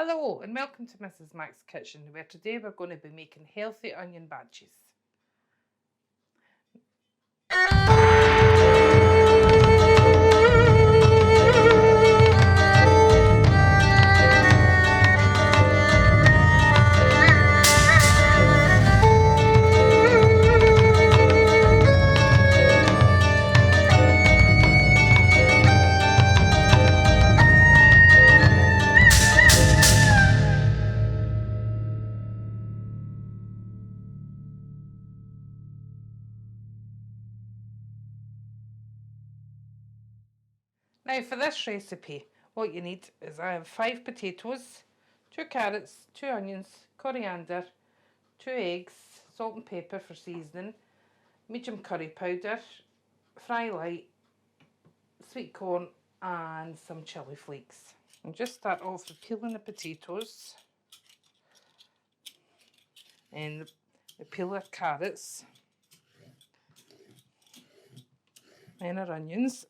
Hello and welcome to Mrs. Mac's Kitchen, where today we're going to be making healthy onion bhajis. Now for this recipe, what you need is I have 5 potatoes, 2 carrots, 2 onions, coriander, 2 eggs, salt and pepper for seasoning, medium curry powder, fry light, sweet corn and some chilli flakes. And just start off with peeling the potatoes and the peel the carrots and our onions.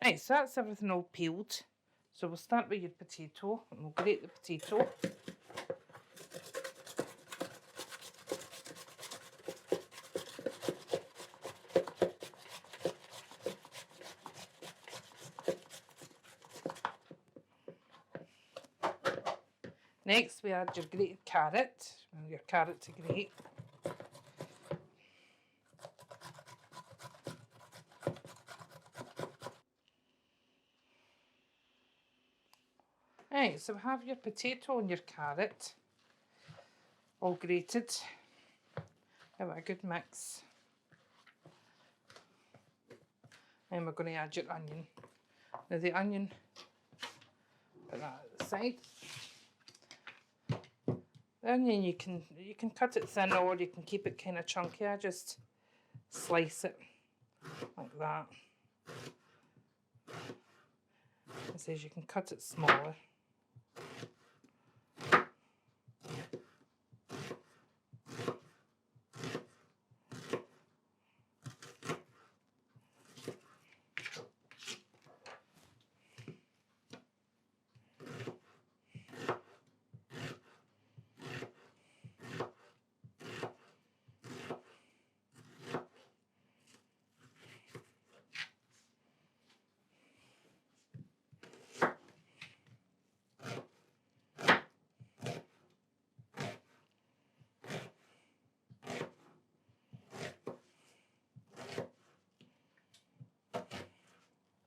Right, so that's everything all peeled. So we'll start with your potato and we'll grate the potato. Next we add your grated carrot, your carrot to grate. Right, so have your potato and your carrot all grated. Give it a good mix. And we're going to add your onion. Now the onion, put that at the side. The onion you can cut it thin or you can keep it kind of chunky. I just slice it like that. It says you can cut it smaller.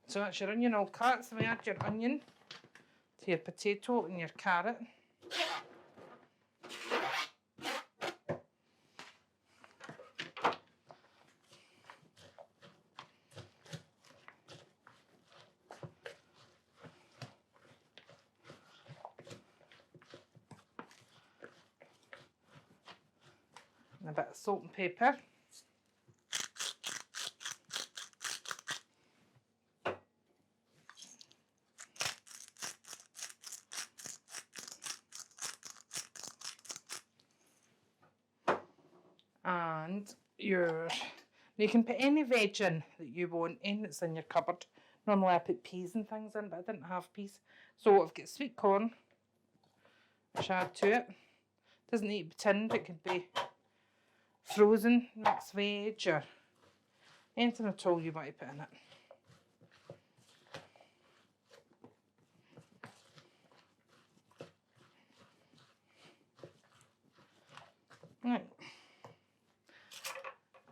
So that's your onion all cut, so we add your onion to your potato and your carrot. And a bit of salt and pepper. And you can put any veg in that you want in that's in your cupboard. Normally I put peas and things in, but I didn't have peas. So I've got sweet corn, which I add to it. Doesn't need to be tinned, it could be frozen, mixed veg or anything at all you want to put in it. Right.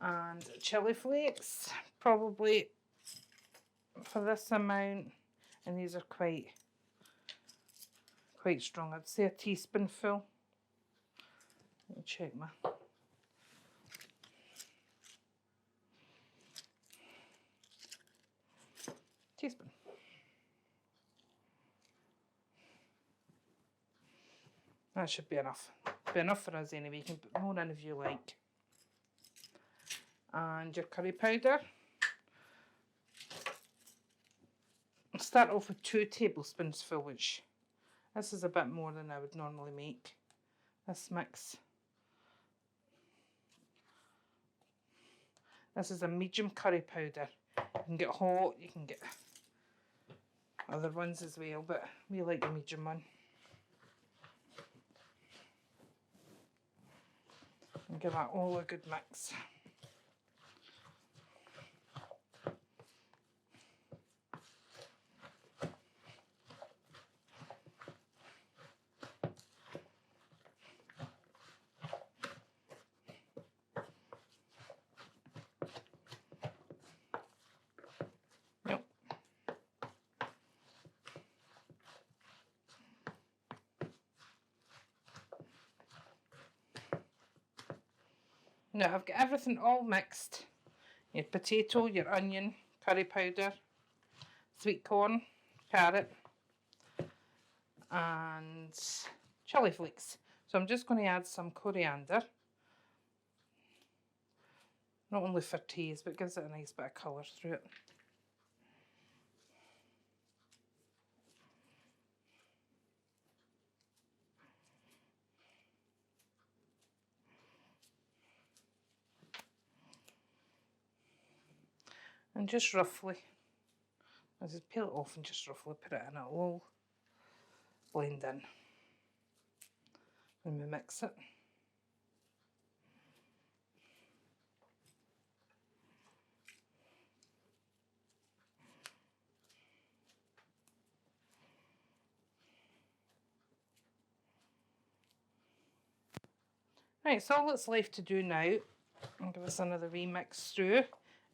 And chilli flakes, probably for this amount, and these are quite strong. I'd say a teaspoonful. Let me check my teaspoon. That should be enough. Be enough for us anyway. You can put more in if you like. And your curry powder. I'll start off with 2 tablespoons full, which this is a bit more than I would normally make. This mix. This is a medium curry powder. can get hot, you can get other ones as well, but we like the medium one. And give that all a good mix. Now I've got everything all mixed. Your potato, your onion, curry powder, sweet corn, carrot, and chilli flakes. So I'm just going to add some coriander. Not only for taste, but gives it a nice bit of colour through it. And just roughly, I just peel it off and just roughly put it in. It'll all blend in when we mix it. Right, so all that's left to do now, I'll give us another wee mix through,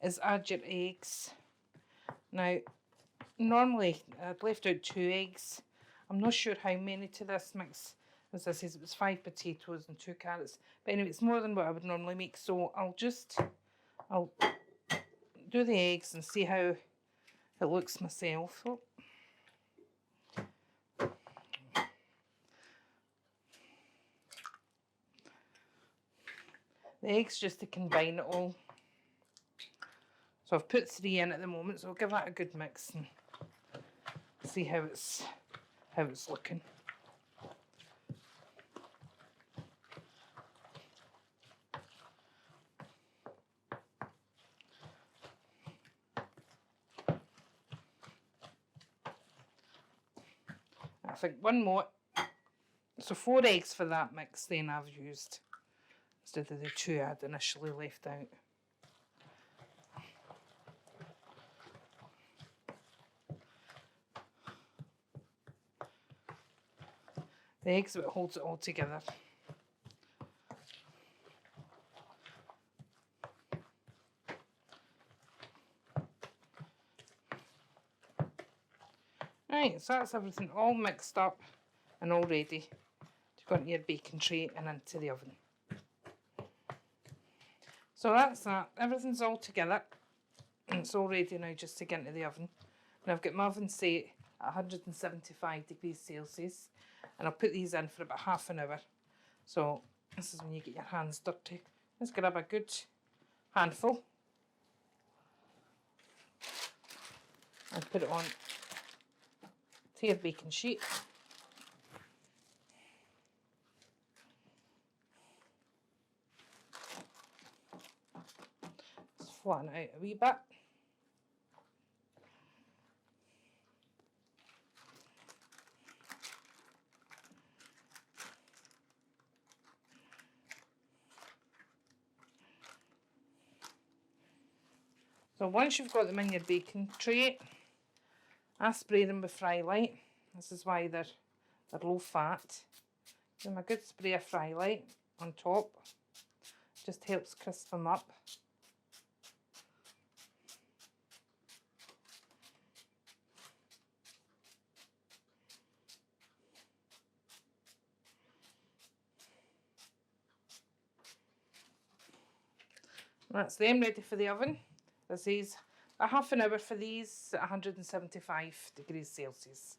is add your eggs. Now, normally I'd left out 2 eggs. I'm not sure how many to this mix. As I said, it was 5 potatoes and 2 carrots. But anyway, it's more than what I would normally make. So I'll do the eggs and see how it looks myself. Oh. The eggs just to combine it all. So I've put 3 in at the moment, so I'll give that a good mix and see how it's looking. I think one more. So 4 eggs for that mix then I've used, instead of the 2 I'd initially left out. The eggs, it holds it all together. Right, so that's everything all mixed up and all ready to go into your baking tray and into the oven. So that's that. Everything's all together and it's all ready now just to get into the oven. And I've got my oven set at 175 degrees Celsius, and I'll put these in for about half an hour. So this is when you get your hands dirty. Just grab a good handful and put it on to your baking sheet. Just flatten it out a wee bit. So once you've got them in your baking tray, I spray them with Fry Light. This is why they're low fat. Give them a good spray of Fry Light on top. Just helps crisp them up. That's them ready for the oven. This is a half an hour for these at 175 degrees Celsius.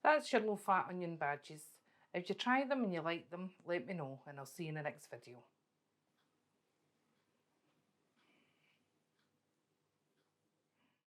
That's your low fat onion bhajis. If you try them and you like them, let me know and I'll see you in the next video.